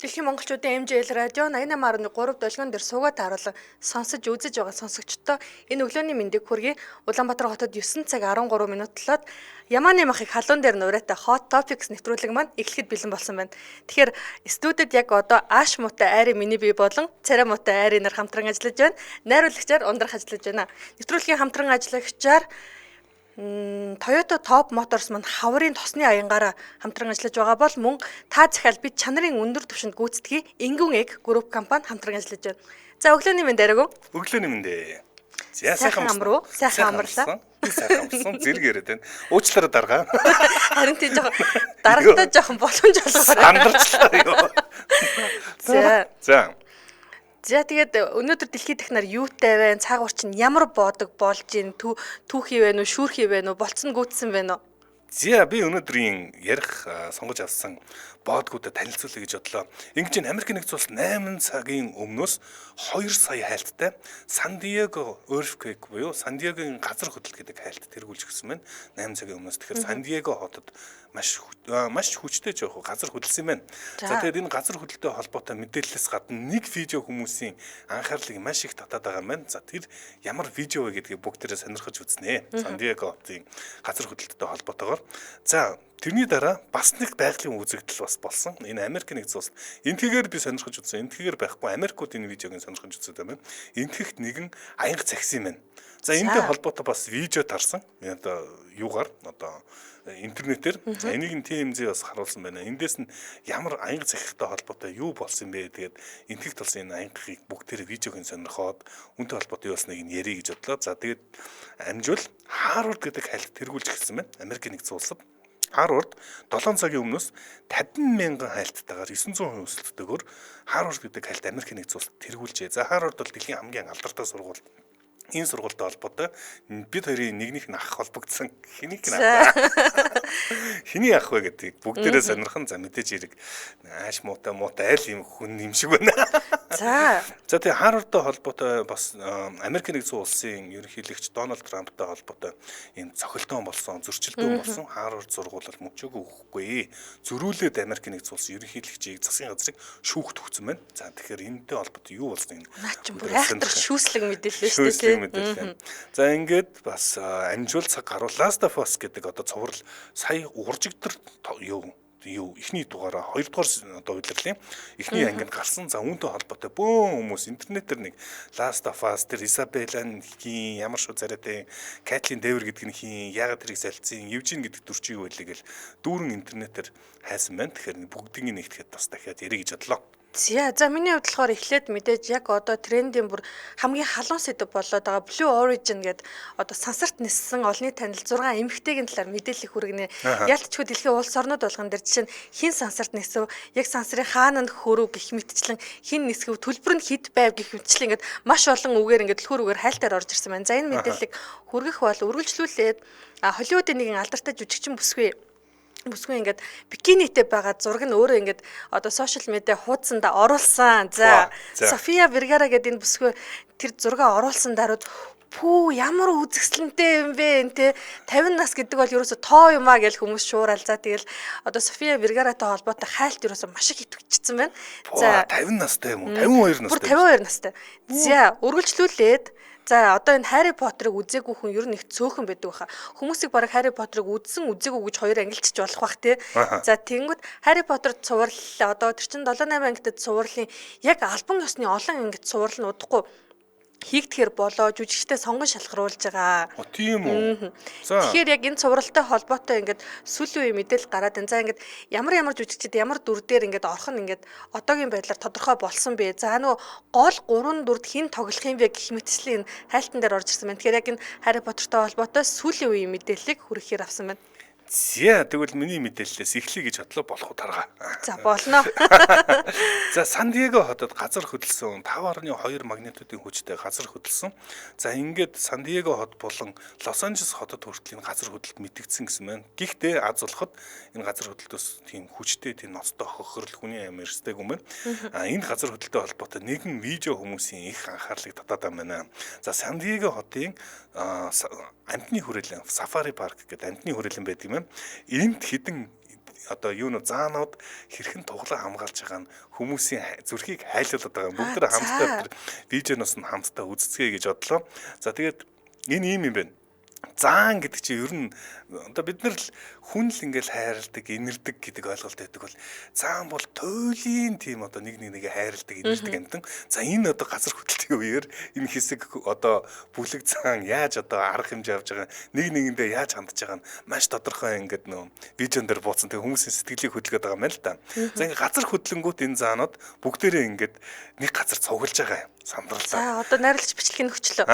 Дэлхийн монголчуудын MJL радио 88.3 долгион дээр суугаад харуулan сонсож үзэж байгаа сонсогчдоо энэ өглөөний мэндийг хүргэе. Улаанбаатар хотод 9 цаг 13 минутлаад Ямааны махыг халуун дээр нураатай Hot Topics нэвтрүүлэг маань эхлэхэд бэлэн болсон байна. Тэгэхээр студид яг одоо Ааш муутай айрын миний бие болон царай муутай айрын нар хамтран ажиллаж байна. Найруулагчаар ундрах ажиллаж байна. Нэвтрүүлгийн хамтран ажиллагчаар Toyota Top Motors маань хаврын тосны аянгаараа хамтран ажиллаж байгаа бол мөн та захиал бид чанарын өндөр түвшинд гүйцэтгэе Ингүн Эг групп компани хамтран ажиллаж байна. За өглөөний мэнд дараагүй. Өглөөний мэндэ. За сайхан амруу. Сайхан амарлаа. Сайхан амарсан зэрэг яриад байна. Уучлаарай дарга. Харин тийм жоохон дарагдаа жоохон боломж олгоорой. Андарчлаа юу. За тэгээд өнөөдөр дэлхийн технаар юутай вэ? Цаг урчин ямар боодог болж гин түүхий вэ нү, шүүрхий вэ нү, болцсон гүйтсэн вэ нү? За би өнөөдрийн ярих сонгож авсан боодгуудад танилцуулъя гэж бодлоо. Ингэж Америк нэгдсэн улс 8 цагийн өмнөөс 2 сая хайлттай Сан Диего earthquake буюу Сан Диегогийн газар хөдлөлт гэдэг хайлт тэргүүлж гисэн байна. 8 цагийн өмнөөс тэгэхээр Сан Диего хотод маш хүчтэй жоох газар хөдлсөн юм байна. За тэгээд энэ газар хөдлөлтөй холбоотой мэдээлэлээс гадна нэг видео хүмүүсийн анхаарлыг маш их татаад байгаа юм байна. За тэр ямар видео вэ гэдгийг бүгдээрээ сонирхож үзнэ. Сан Диего хотын газар хөдлөлтөй холбоотойгоор. За тэрний дараа бас нэг байгалийн үзэгдэл бас болсон. Энэ Америк нэгдсэн улс. Энтгээр би сонирхож үзсэн. Энтгээр байхгүй Америкууд энэ видеог сонирхож үзсэн юм байна. Энтгэхт нэгэн аянга цагсан юм байна. За энэтэй холбоотой бас видео тарсан. Одоо юугаар одоо интернетээр энийг нь TMZ бас харуулсан байна. Эндээс нь ямар аянга захихтай холбоотой юу болсон бэ? Тэгээд энтгэхт болсон энэ аянгаыг бүгдээрээ видеог нь сонирхоод үнтэй холбоотой юу болсныг нь ярих гэж бодлоо. За тэгээд амжуул Harvard гэдэг хайлт тэргүүлж эхэлсэн байна. Америк нэгдсэн улсад Harvard 7 цагийн өмнөөс 50 мянган хайлттайгаар 900% өсөлттэйгээр Harvard гэдэг хайлт Америк нэгдсэн улсад тэргүүлжээ. За Harvard бол дэлхийн хамгийн алдартай сургууль. Энэ сургуультай холбоотой бид хоёрын нэгнийх нь ах холбогдсон. Хэнийг нь ах? Хэний ах вэ гэдгийг бүгдээрээ сонирхон. За мэдээж хэрэг ааш муутай айл юм хүн юм шиг байна. За тэгээ Harvard-тай холбоотой бас Америк нэгдсэн улсын ерөнхийлөгч Дональд Трамптай холбоотой ийм цохилтон болсон, зөрчилдөөн болсон Harvard сургууль бол мөчөөг өгөхгүй. Зөрүүлээд Америк нэгдсэн улсын ерөнхийлөгчийг засгийн газрыг шүүхт өгсөн байна. За тэгэхээр энэтэй холбоотой юу болсон юм? Наа чи бүр айхтар шүүслэг мэдээлэл шүү дээ. За ингээд бас амжуул цаг гаруул Last of Us гэдэг одоо цуврал сая уржигдэр юу эхний дугаараа 2 дугаар одоо удирдлын эхний ангид гарсан. За үүнтэй холбоотой бөөн хүмүүс интернетээр нэг Last of Us тэр Isabella хийн ямар шүү царайтай Кэтлин Дэвер гэдэг нь хийн яагаад тэрийг солилцсон Евжин гэдэг дүрчийг байлиг гэл дүүрэн интернетээр хайсан байна. Тэгэхээр бүгдийг нэгтгэхэд бас дахиад ярих гэж бодлоо. За миний хувьд болохоор эхлээд мэдээж яг одоо трендийн бүр хамгийн халуун сэдв болоод байгаа Blue Origin гэдэг одоо сансарт ниссэн олонний танил 6 эмэгтэйгийн талаар мэдээлэл хүргэнэ. Ялцчгүй дэлхийн улс орнууд болгон дээр жишээ нь хин сансарт нисв, яг сансрын хаананд хөрөв гэх мэтчлэн хин нисгэв, төлбөр нь хэд байв гэх мэтчлэн ингээд маш олон үгээр ингээд дэлхүүр үгээр хайлтаар орж ирсэн байна. За энэ мэдээллийг хүргэх бол үргэлжлүүлээд Холливуудын нэгэн алдартай жүжигчин бүсгүй ингээд бикинитэй байгаа зураг нь өөрөө ингээд одоо сошиал медиа хуудсанда оруулсан. За София Вергара гэдэг энэ бүсгүй тэр зургаа оруулсан даруйд пүү ямар үзэсгэлэнтэй юм бэ энэ 50 нас гэдэг бол ерөөсө тоо юм а гэж хүмүүс шуурал. За тэгэл одоо София Вергаратай холбоотой хайлт ерөөсө маш их итгэвчсэн байна. За 50 настай юм уу? 52 настай. 52 настай. За үргэлжлүүлээд за одоо энэ Harry Potter-ыг үзээгүй хүн ер нь их цөөхөн байдаг байхаа. Хүмүүсийг бараг Harry Potter-ыг үзсэн үзээгүй гэж хоёр ангилчих болох бах тий. За тэнгүүд Harry Potter цуврал одоо тэр чин 7-8 ангитад цувралын яг албан ёсны олон ангит цуврал нь удахгүй хийгдэхэр болоо жүжигчтэй сонгон шалгаруулж байгаа. Тийм үү. Тэгэхээр яг энэ цувралтай холбоотой ингээд сүүлийн үе мэдээлэл гараад энэ. За ингээд ямар жүжигчид ямар дүр дээр ингээд орох нь ингээд одоогийн байдлаар тодорхой болсон бэ. За нөгөө гол 3 дүрд хэн тоглох юм бэ гэх мэтчлийн хайлтан дээр орж ирсэн байна. Тэгэхээр яг энэ Harry Potter-тай холбоотой сүүлийн үеийн мэдээллийг хүргэхээр авсан байна. За тэгвэл миний мэдээллээс эхлэе гэж бодлоо болох уу тарга. За болно. За Сан Диего хотод газар хөдлсөн 5.2 магнитудын хүчтэй газар хөдлсөн. За ингээд Сан Диего хот болон Лос Анжелес хотод хүртэл энэ газар хөдлөлт мэдэгдсэн гэсэн байна. Гэхдээ аз улхад энэ газар хөдлөлтөөс тийм хүчтэй тийм ноцтой хохирол хүний амь эрсдэг юм байна. Энэ газар хөдлөлтөй холбоотой нэгэн видео хүмүүсийн их анхаарлыг татаад байна. За Сан Диего хотын амтны хүрээлэн Safari Park гэдэг амтны хүрээлэн байдаг юм. Энд хэдэн одоо юу нэ заанууд хэрхэн туглаа хамгаалж байгаа нь хүмүүсийн зүрхийг хайлуулдаг байгаа. Бүгд тэр хамтдаа видеоноос нь хамтдаа үзцгээе гэж бодлоо. За тэгээд энэ ийм юм байна. Заан гэдэг чинь ер нь одоо бид нар л хүн л ингээл хайрладаг, инэрдэг гэдэг ойлголт байдаг бол заан бол туйлын тийм одоо нэг хайрладаг, инэрдэг амтан. За энэ одоо газар хөдлөлтийн үеэр энэ хэсэг одоо бүлэг заан яаж одоо арга хэмжээ авч байгаа нэг нэгэндээ яаж хандж байгаа нь маш тодорхой ингээд нөө видеон дээр бууцсан. Тэгээ хүмүүсийн сэтгэлийг хөдөлгөөд байгаа юм л да. За ингээд газар хөдлөнгүүт энэ заанууд бүгдээрээ ингээд нэг газар цуглаж байгаа юм. Сандралаа. За одоо найрлагч бичлэгийн нөхчлөө.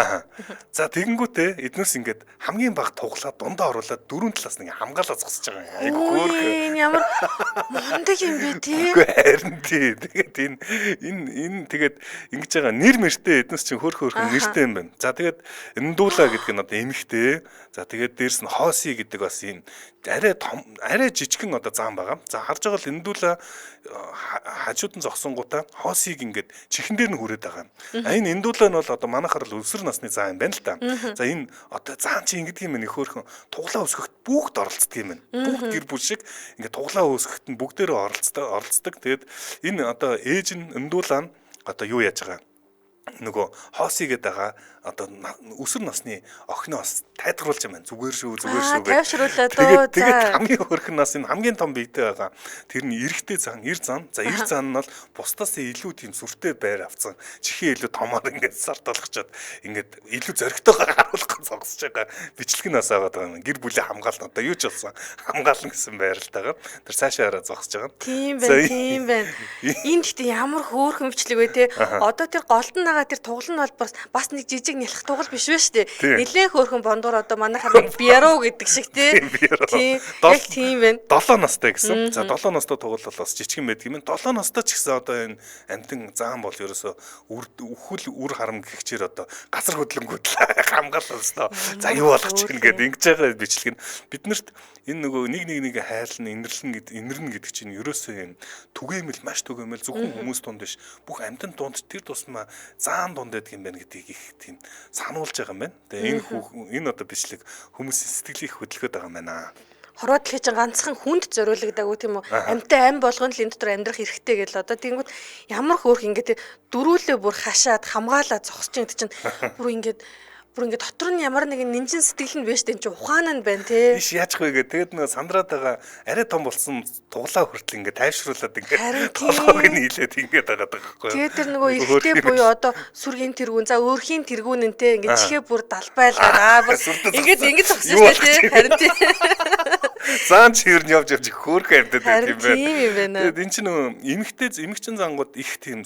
За тэгэнгүүтээ эднээс ингээд хамгийн бага туглаа дундаа оруулаад дөрөв талаас нэг хамгаалаа зогсож байгаа юм. Айгу хөөрхөн. Энэ ямар мундаг юм бэ тий? Харин тий. Тэгээд энэ тэгээд ингэж байгаа нэр мэртэй эднээс чинь хөөрхөн нэртэй юм байна. За тэгээд эндуула гэдэг нь одоо эмхтэй. За тэгээд дээрс нь хооси гэдэг бас юм арай жижигхэн одоо заан байгаа. За харж байгаа л эндүүла хажууд нь зогсонгуудаа хоосыг ингээд чихэн дээр нь хүрээд байгаа. Энэ эндүүлээ нь бол одоо манайхаар л өсвөр насны заа юм байна л да. За энэ одоо заан чи ингэдэг юм нэг хөөрхөн туглаа өсгөхт бүгд оролцдог юм байна. Бүгд гэр бүл шиг ингээд туглаа өсгөхт нь бүгдээрээ оролцдог. Тэгээд энэ одоо ээж нь эндүүлээ нь одоо юу яаж байгаа нөгөө хоосигээд байгаа одоо өсвөр насны охиноос тайлгаруулж юм байна. Зүгээр шүү гэж. Тайвшруулаад дөө. Тэгээд хамгийн хөрхөн нас энэ хамгийн том биетэй байгаа. Тэр нь эрэгтэй зан, эр зан. За эр зан нь бол бусдаас илүү тийм сүртэй байр авцсан. Чихээ илүү томоор ингээд сард болгочоод ингээд илүү зоригтойгоор харуулах гэж зогсож байгаа. Бичлэг нас аваад байгаа юм. Гэр бүлийн хамгаална одоо юу ч болсон. Хамгаална гэсэн байралтайгаар тэр цаашаа хараа зогсож байгаа. Тийм байна. Энд гэхдээ ямар хөөрхөн бичлэг вэ те. Одоо тэр голдон нагаа тэр туглан нь бол бас нэг жижиг нялх тугал биш вэ штэ. Нилээн хөөрхөн бондор одоо манайхаар биаруу гэдэг шиг те. Тийм. Яг тийм байна. 7 настай гэсэн. За 7 настай тугал бол бас жижигэн байдаг юм. 7 настай ч гэсэн одоо энэ амтэн заан бол ерөөсө үр харам гихчээр одоо газар хөдлөнгүүд хамгаалсан өстөө. За юу болгож чинь гэдэг ингэж байгаа бичлэг нь биднэрт энэ нөгөө нэг хайрлан инэрлэн гэдэг чинь ерөөсөө юм түгээмэл маш түгээмэл зөвхөн хүмүүс дунд биш бүх амтэн дунд тэр тусмаа заан дунд байдаг юм байна гэдгийг их тийм сануулж байгаа юм байна. Тэгээ энэ одоо бичлэг хүмүүсийн сэтгэлийг хөдөлгөөд байгаа юм байна. Хорвоо дэлхий чинь ганцхан хүнд зориулагдаагүй тийм үү? Амьтаа ам болгоно л энэ дотор амьдрах хэрэгтэй гэл одоо тэнгууд ямар хөөрх ингээд дөрүүлээ бүр хашаад хамгаалаад зогсож байгаа чинь бүр ингээд дотор нь ямар нэгэн нэмжин сэтгэл нь биш тэн чи ухаан нь байна те. Биш яачих вэ гэдэг. Тэгээд нөгөө сандраад байгаа арай том болсон туглаа хүртэл ингээд тайвшруулад ингээд толгойг нь хилээд ингээд байгаа байхгүй. Тэгээд тэр нөгөө ихтэй буюу одоо сүргийн тэргүүн за өөрхийн тэргүүн нь те ингээд чихээ бүр далбайлгаа бүр ингээд зогсож те харин те. Заан чир нь явж хөөрхөн амьтад байдаг юм байна. Тийм юм байна. Тэгээд энэ чинь нөгөө эмэгчин зангууд их тийм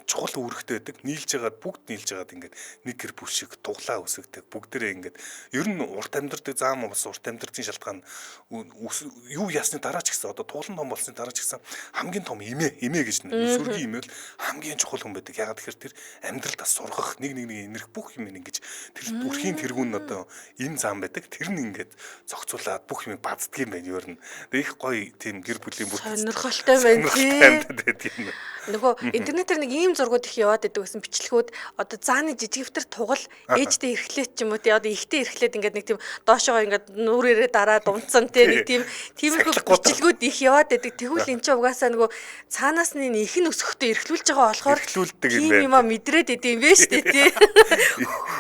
чухал үүрэгтэй байдаг. Нийлж бүгд нийлж байгаад ингээд нэг гэр бүл шиг туглаа үсгдэг. Бүгдээрээ ингээд ер нь урт амьдардаг заан бас урт амьдардын шалтгаан юу ясны дараа ч гэсэн одоо туглан том болсны дараа ч гэсэн хамгийн том эмээ гэж сүргийн эмээ л хамгийн чухал хүн байдаг. Ягаад гэхээр тэр амьдралд бас сургах нэг энерги бүх юм ингэж тэр үрхийн тэргүүн нь одоо энэ заан байдаг. Тэр нь ингээд зохицуулаад бүх юм баздаг юм байна ер нь. Тэгээ их гоё тийм гэр бүлийн бүт сонирхолтой байна тийм. Нөгөө интернетээр нэг ийм зургууд их яваад байдаг гэсэн бичлэгүүд одоо зааны жижигвтер тугал ээжтэй эрхлээд ч юм уу тий одоо ихтэй эрхлээд ингээд нэг тийм доошоо ингээд нүрээрээ дараад унтсан тий нэг тиймэрхүү бичлэгүүд их яваад байдаг. Тэгвэл эн чинь угаасаа нөгөө цаанаас нь их нь өсөхдөө эрхлүүлж байгаа болохоор тийм юм а мэдрээд идэм бэ штэ тий.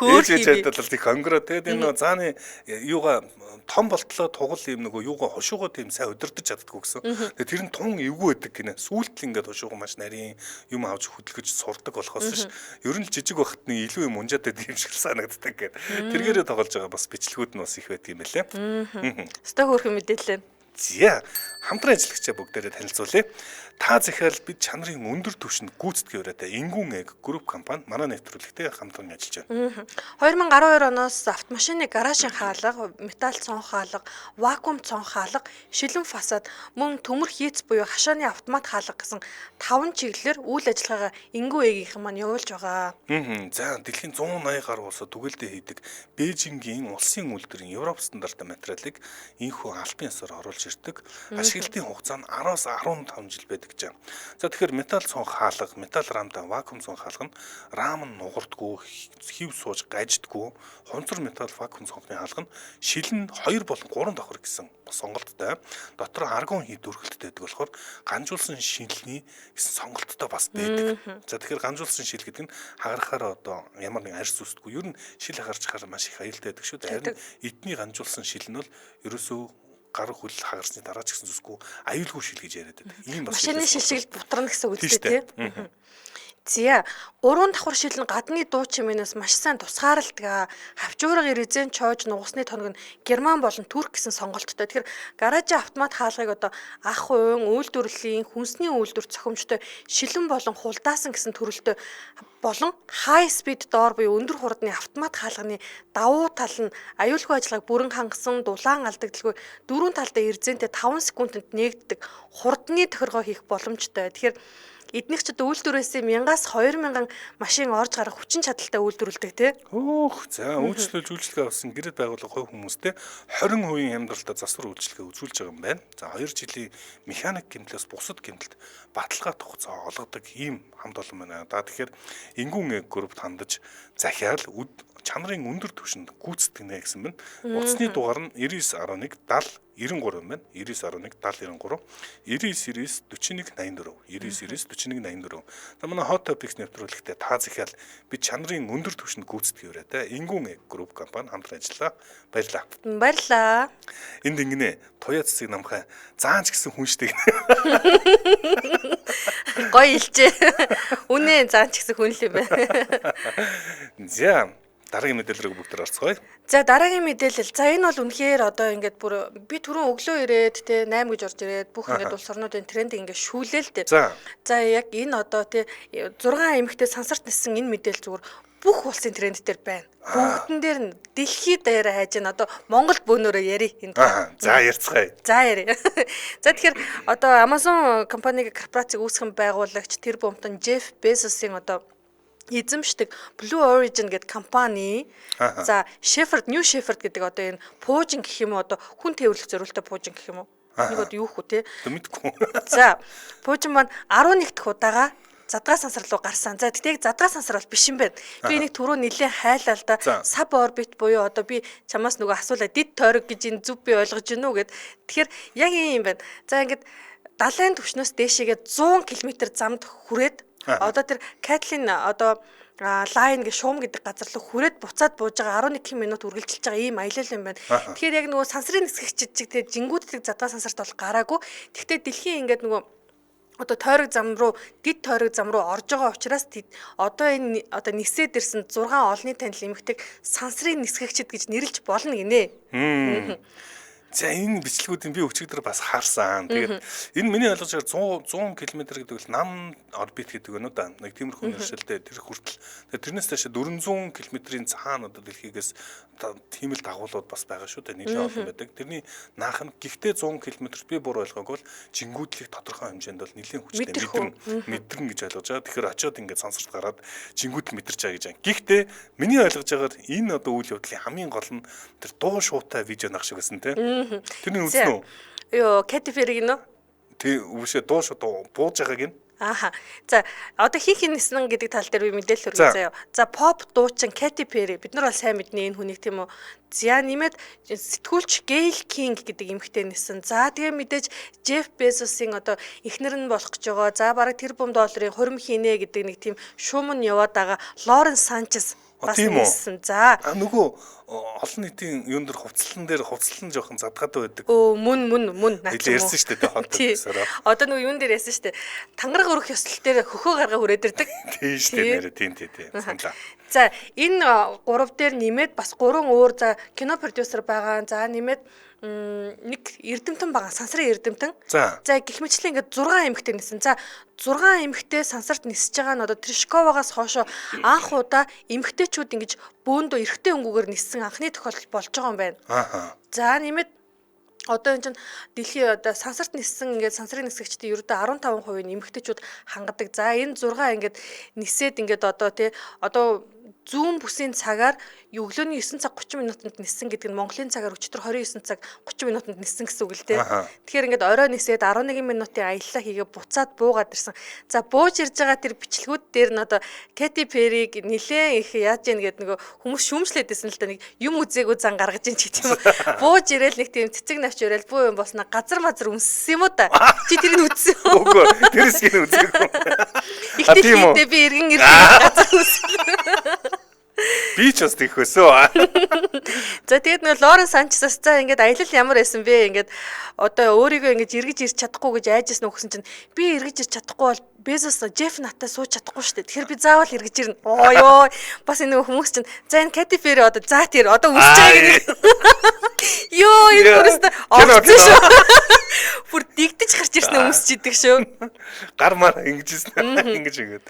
Ээж бол их хонгороо тэгээд энэ нөгөө зааны юугаа том болтлоо тугал юм нөгөө юугаа хошуугаа тийм сайн удирдах чаддгүй гэсэн. Тэгээд тэр нь тун эвгүй байдаг гинэ. Сүүлд л ингээд хошуугаа маш нарийн юм авч хөдөлгөж сурдаг болохоос ш. Ер нь л жижиг багт нь илүү юм унжаад байдаг юм шиг санагддаг гэдэг. Тэргээрээ тоглож байгаа бас бичлэгүүд нь бас их байдаг юм байлээ. Өстой хөөрхөн мэдээлэл. За хамтран ажиллагчаа бүгдээрээ танилцуулъя. Та захиал бид чанарын өндөр түвшинд гүйцэтгэх яваатай Ингүүн эг групп компани манай нэвтрүүлэгтэй хамтран ажиллаж байна. 2012 оноос автомашины гаражийн хаалга, металл цонх хаалга, вакуум цонх хаалга, шилэн фасад, мөн төмөр хийц буюу хашааны автомат хаалга гэсэн 5 чиглэлээр үйл ажиллагаагаа Ингүүн эгийнхэн маань явуулж байгаа. За дэлхийн 180 гаруй улсад түгэлдээ хийдэг Бээжингийн улсын үйлдвэрийн Европ стандартын материалыг энэхүү албан ёсоор оруулж ирдэг. Ашиглалтын хугацаа нь 10-аас 15 жил байдаг гэж байна. За тэгэхээр металл цонх хаалга, металл рамда вакуум цонх хаалга нь рам нь нугардгүй, хэв сууж гаждаггүй, хунцар металл вакуум цонхны хаалга нь шилэн 2 болон 3 давхар гэсэн сонголттой. Дотор аргон хий дүрхэлттэй байдаг болохоор ганжуулсан шилний гэсэн сонголттой бас байдаг. За тэгэхээр ганжуулсан шил гэдэг нь хагарахаар одоо ямар нэг арьс үсдэггүй. Ер нь шил хагарчхаар маш их аюултай байдаг шүү дээ. Харин эдний ганжуулсан шил нь бол ерөөсөө гар хөл хагарсны дараа ч гэсэн зүсгүй аюулгүй шил гэж яриад байдаг. Ийм бас машины шил шиг л бутрана гэсэн үг дээ тийм. Зя 3 давхар шил нь гадны дуу чимээс маш сайн тусгаарладаг. Хавчуурга ирезэн чоож нугасны тоног нь герман болон турк гэсэн сонголттой. Тэгэхээр гаражийн автомат хаалгыг одоо ах уун, үйлдвэрлэлийн, хүнсний үйлдвэр цохимжтой шилэн болон хулдаасан гэсэн төрөлтэй болон high speed door буюу өндөр хурдны автомат хаалганы давуу тал нь аюулгүй ажиллагааг бүрэн хангасан, дулаан алдагдaltaгүй дөрвөн талдаа ирзэнтэй 5 секундэд нээгддэг хурдны тохиргоо хийх боломжтой. Тэгэхээр эднийх ч үйлдвэрээс 1000-аас 2000 машин орж гарах хүчин чадалтай үйлдвэрлэдэг тий. Хөөх за үйлчлэл үйлчлэгээ авсан гэрэл байгууллага хувь хүмүүстээ 20% амьдралтаа засвар үйлчлэгээ үзүүлж байгаа юм байна. За 2 жилийн механик гэмтлээс бусад гэмтэлд баталгаа тогтцоо олгодог ийм хамт олон байна. Да тэгэхээр Ингүүн группт хандаж захиал чанарын өндөр түвшинд гүйцэтгэнэ гэсэн байна. Утасны дугаар нь 9911 70 93 байна. 9911 70 93 99 41 84 99 41 84. За манай Hot Topics нэвтрүүлэгтээ та захиал бид чанарын өндөр түвшинд гүйцэтгэвэрээ те Ингүүн групп компани хамтран ажиллаа. Баярлалаа. Баярлалаа. Энд ингэнэ туяа цэцэг намхай заанч гэсэн хүн штэ. Гоё илжээ. Үнэ заанч гэсэн хүн л юм байна. За дараагийн мэдээлэл рүү бүгд орцгоё. За дараагийн мэдээлэл. За энэ бол үнэхээр одоо ингээд бүр би түрүүн өглөө ирээд те 8 гэж орж ирээд бүх ингээд улс орнуудын трендийг ингээд шүүлээл те. За яг энэ одоо те 6 эмэгтэй сансарт ниссэн энэ мэдээлэл зүгээр бүх улсын тренд дээр байна. Бүгдэн дээр нь дэлхийд даяараа хайж байна. Одоо Монгол бөөнөрөө яри энэ. За ярьцгаая. За яри. За тэгэхээр одоо Amazon компаниг корпорацийг үүсгэн байгуулагч тэр бомтон Jeff Bezos-ийн одоо эзэмшдэг Blue Origin гэдэг компани. За Shepherd, New Shepherd гэдэг одоо энэ пуужин гэх юм уу одоо хүн тээвэрлэх зориултай пуужин гэх юм уу? Нэг одоо юу хүү те? Мэдгүй. За пуужин маань 11 дахь удаага задгаа сансар руу гарсан. За тэгтээ задгаа сансар бол биш юм байна. Би энийг түрүү нэлээд хайлаа л да. Suborbit буюу одоо би чамаас нөгөө асуулаа дид тойрог гэж энэ зүв би ойлгож гинүү гэд. Тэгэхээр яг юм байна. За ингээд 70-ын түвшнөөс дээшээгээ 100 км замд хүрээд одоо тэр Катлин одоо лайн гэх шуум гэдэг газар руу хүрээд буцаад бууж байгаа 11 минут үргэлжилж байгаа ийм аялал юм байна. Тэгэхээр яг нөгөө сансрын нисгэгчид чиг тэр жингүүдтэй задгаа сансарт бол гараагүй. Тэгтээ дэлхийн ингээд нөгөө одоо тойрог зам руу дид тойрог зам руу орж байгаа учраас одоо энэ одоо нисээд ирсэн 6 олонний танил эмэгтэйг сансрын нисгэгчид гэж нэрлэж болно гинэ. За энэ бичлэгүүдийг би өчигдөр бас харсан. Тэгээд энэ миний ойлгож байгаа 100 км гэдэг бол нам орбит гэдэг нь да. Нэг тиймэрхүү нэршилтэй тэр хүртэл. Тэрнээс цаашаа 400 км-ийн цаана одоо дэлхийгээс тийм л дагуулууд бас байгаа шүү дээ. Нийлээ олон байдаг. Тэрний наах нь гэхдээ 100 км-т би бүр ойлгоогүй бол жингүүдлийг тодорхой хэмжээнд бол нэлээд хүчтэй мэдрэн гэж ойлгож байгаа. Тэгэхээр очиод ингээд сансарт гараад жингүүд мэдэрч байгаа гэж байна. Гэхдээ миний ойлгож байгаагаар энэ одоо үйл явдлын хамгийн гол нь тэр дуу шуутай видео нах шиг байсан тийм. Тэрний үснэ үү? Йоо, Katy Perry гинөө? Тэ үгүй дуу шууд бууж байгааг нь. Ааха. За одоо хин ниснэн гэдэг тал дээр би мэдээлэл хүргэж заяа. За pop дуучин Katy Perry бид нар бол сайн мэднэ энэ хүнийг тийм үү. За нэмээд сэтгүүлч Gayle King гэдэг эмэгтэй нисэн. За тэгээ мэдээж Jeff Bezos-ийн одоо эхнэр нь болох гэж байгаа. За бараг тэр бум долларын хурим хийнэ гэдэг нэг тийм шуум нь яваад байгаа Lawrence Sanchez бас нисэн. За нөгөө олон нийтийн юун дээр хувцлан жоохон задгаатай байдаг. Мөн наач юм. Ярьсан шүү дээ хот төсөрөө. Одоо нөгөө юун дээр ярьсан шүү дээ. Тангараг өрөх ёслол дээр хөхөө гаргаа хүрээд ирдэг. Тийм шүү дээ нэрээ тийм. Саналаа. За энэ 3 дээр нэмээд бас 3 өөр за кино продюсер байгаа. За нэмээд нэг эрдэмтэн байгаа. Сансрын эрдэмтэн. За гэх мэтлээ ингээд 6 эмэгтэй нисэн. За 6 эмэгтэй сансарт нисэж байгаа нь одоо Тришковагаас хоошо анх удаа эмэгтэйчүүд ингэж бөөндөө эрэгтэй өнгөөр ниссэн анхны тохиолдол болж байгаа юм байна. За нэмээд одоо энэ чинь дэлхийн одоо сансарт ниссэн ингээд сансрын нисгэгчдийн ердөө 15% нь эмэгтэйчүүд хангадаг. За энэ 6 ингээд нисээд ингээд одоо тий одоо зүүн бүсийн цагаар өглөөний 9 цаг 30 минутанд ниссэн гэдэг нь Монголын цагаар өчигдөр 29 цаг 30 минутанд ниссэн гэсэн үг л дээ. Тэгэхээр ингээд орой нисээд 11 минутын аяллаа хийгээ буцаад буугаад ирсэн. За бууж ирж байгаа тэр бичлэгүүд дээр нь одоо Katy Perry-г нилээн их яаж яах гэдэг нөгөө хүмүүс шүүмжлээдсэн л да нэг юм үзээгүй зан гаргаж ийн ч гэдэг юм. Бууж ирээл нэг тийм цэцэг навч ирээл буу юм болсноо газар мазар үнссэн юм уу да. Чи тэрийг үзсэн үү? Үгүй тэрс гин үзээгүй. Ихтэй хийдэ би эргэн газар үнссэн. Би ч бас тийх өсөө. За тэгээд нөгөө Лорен Санчесаас за ингээд аялал ямар байсан бэ? Ингээд одоо өөрийгөө ингээд эргэж ирч чадахгүй гэж айжсэн өгсөн чинь би эргэж ирч чадахгүй бол Безос Жеф натаа сууж чадахгүй шүү дээ. Тэгэхээр би заавал эргэж ирнэ. Оо ёо. Бас энэ нөгөө хүмүүс чинь за энэ Katy Perry одоо за тэр одоо үсчээ гэх. Ёо энэ өөрөөсөө орсон шүү. Бүр дигдэж гарч ирсэн өмсч идэг шүү. Гар маа ингэжсэн. Ингэж ингээд.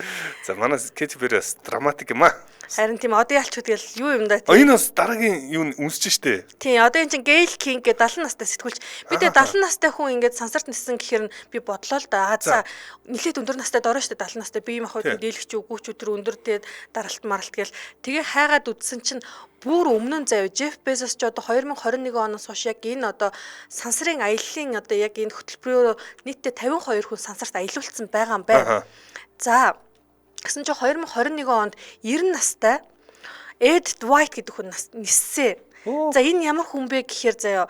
За манай Katy Perry бас драматик юм аа. Харин тийм одоо ялч тэгэл юу юм да тийм. Энэ бас дараагийн юу үнсэж штэ. Тийм одоо эн чин Gayle King гэдэг 70 настай сэтгүүлч. Би тэгээ 70 настай хүн ингээд сансарт ниссэн гэхээр нь би бодлоо л да. За нэлээд өндөр настай дорой штэ 70 настай би юм ахад дийлэгч үгүйч өдр өндөр тэгээд даралт маралт гээл тэгээ хайгаад үдсэн чинь бүр өмнө нь заяа Jeff Bezos ч одоо 2021 оноос хойш яг энэ одоо сансрын аяллаа одоо яг энэ хөтөлбөрөөр нийтдээ 52 хүн сансарт аялуулсан байгаа юм байна. За гэсэн чинь 2021 онд 90 настай Ed Dwight гэдэг хүн ниссэн. За энэ ямар хүн бэ гэхээр заяа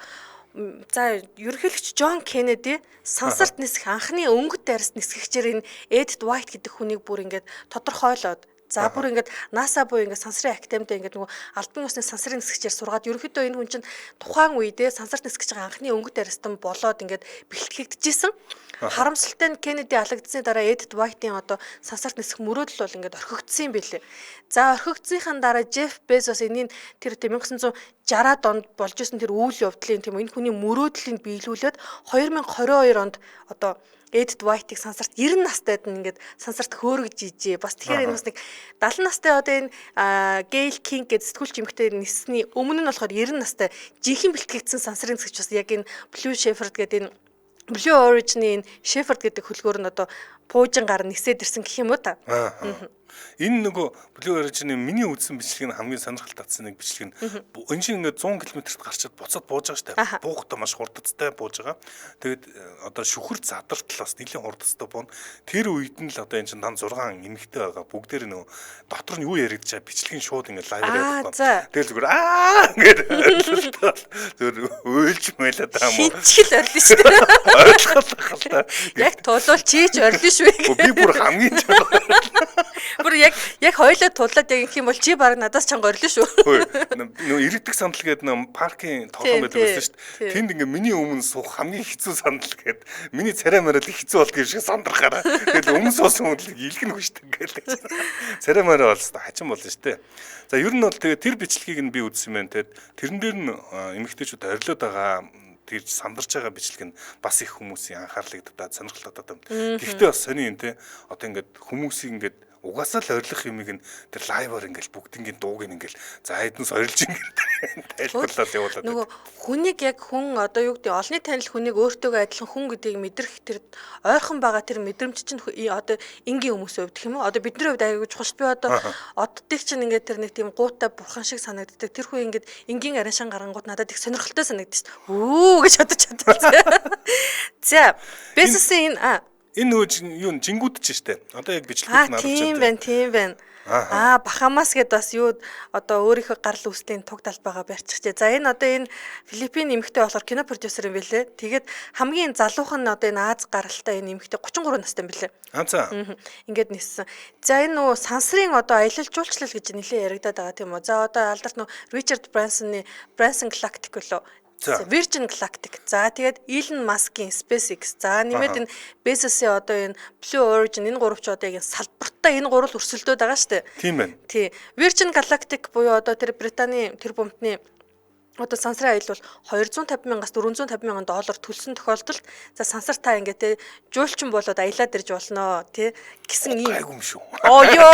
за ерөнхийлөгч John Kennedy сансарт нисэх анхны өнгөт дайрс нисгэгчээр энэ Ed Dwight гэдэг хүнийг бүр ингээд тодорхойлоод за бүр ингээд NASA буюу ингээд сансрын академид ингээд нөгөө албан ёсны сансрын нисгэгчээр сургаад ерөнхийдөө энэ хүн чинь тухайн үедээ сансарт нисгэж байгаа анхны өнгөт дайрстан болоод ингээд бэлтгэгдчихсэн. Харамсалтай нь Кеннеди алагдсны дараа Эд Dwight-ийн одоо сансарт нисэх мөрөөдөл бол ингээд орхигдсон юм билээ. За орхигдсныхаа дараа Jeff Bezos энийг тэр 1960-аад онд болж исэн тэр үйл явдлын тийм энэ хүний мөрөөдлийг биелүүлээд 2022 онд одоо Эд Dwight-ийг сансарт 90 настайд нь ингээд сансарт хөөргөж ижээ. Бас тэгэхээр энэ бас нэг 70 настай одоо энэ Gayle King гэдэг сэтгүүлч эмэгтэй ниссний өмнө нь болохоор 90 настай жинхэнэ бэлтгэгдсэн сансрын нисгч бас яг энэ Blue Shepherd гэдэг энэ Blue Origin-ийн Shepherd гэдэг хөлгөөр нь одоо пуужин гар нисээд ирсэн гэх юм уу та. Энэ нөгөө Blue Origin-ийн миний үзсэн бичлэг нь хамгийн сонирхолтой татсан нэг бичлэг нь энэ шиг ингээд 100 км-т гарчаад буцаад бууж байгаа шүү дээ. Буухдаа маш хурдцтай бууж байгаа. Тэгээд одоо шүхэр задарт талаас нэлийн хурдцтай буун. Тэр үед нь л одоо энэ чинь дан 6 эмэгтэй байгаа. Бүгдээр нөгөө дотор нь юу яригдчаа бичлэгийн шууд ингээд лайв яриад байгаа. Тэгэл зүгээр ингээд зүгээр уйлж мэлээд байгаа юм уу. Хинчгэл орлоо шүү дээ. Ойлгох л та. Яг тулвал чийж орлоо шүү. Би бүр хамгийн бүр яг хоёлоо тулаад яг их юм бол чи баг надаас чанга орлоо шүү. Нөө иргэдэг сандал гэдэг нөө паркийн тоглоом байдаг байсан шүү дээ. Тэнд ингээ миний өмнө суух хамгийн хэцүү сандал гэдэг. Миний царай мараад их хэцүү болдгийг шиг сандрахаараа. Тэгэл өмнө суусан хүнлэг илгэн хүчтэй ингээл. Царай мараа болсоо хачин болно шүү дээ. За ер нь бол тэгээ тэр бичлэгийг нь би үзсэн юм байна. Тэрэн дээр нь эмэгтэйчүүд орилоод байгаа тэр сандарч байгаа бичлэг нь бас их хүмүүсийн анхаарлыг татаад сонирхол татаад байна. Гэхдээ бас сони юм те. Одоо ингээд хүмүүсийг ингээд угаасаа л орилох юмыг нь тэр лайваар ингээл бүгднгийн дууг ингээл за хэдэнс орилж ингээл тайлбарлал явуулаад. Нөгөө хүнийг яг хүн одоо юу гэдэг олонний танил хүнийг өөртөөгөө адилхан хүн гэдгийг мэдрэх тэр ойрхон байгаа тэр мэдрэмж чинь одоо энгийн хүмүүсийн хувьд гэх юм уу? Одоо бидний хувьд аягүй чухал би одоо оддыг чинь ингээд тэр нэг тийм гуутай бурхан шиг санагддаг. Тэр хүн ингээд энгийн араншин гарангууд надад их сонирхолтой санагдчих. Өө гэж бодож чадсан. За Безосын энэ нөгөө юу жингүүд ч штэ. Одоо яг бичлэгүүд надад тийм байна. Бахамас гэдээ бас юу одоо өөрийнхөө гарал үүслийн туг талбайгаа барьчихжээ. За энэ одоо энэ Филиппин эмэгтэй болохоор кино продюсер юм билээ. Тэгээд хамгийн залуухан нь одоо энэ Аз гаралтай энэ эмэгтэй 33 настай юм билээ. Ингээд ниссэн. За энэ нөгөө сансрын одоо аялал жуулчлал гэж нэлээд яригадаад байгаа тийм үү. За одоо алдарт нөгөө Ричард Branson Galactic лөө Virgin Galactic. За тэгээд Elon Musk-ийн SpaceX. За нэмээд энэ Bezos-ийн одоо энэ Blue Origin энэ гурав ч одоо яг салбартаа энэ гурав өрсөлдөөд байгаа шүү дээ. Тийм байна. Тий. Virgin Galactic буюу одоо тэр Британий тэр бомтны одоо сансрын аялал бол 250,000-аас 450,000 доллар төлсөн тохиолдолд за сансар та ингээ те жуулчин болоод аялаад ирж болно те гэсэн ийм гайгүй юм шүү. Оо ёо.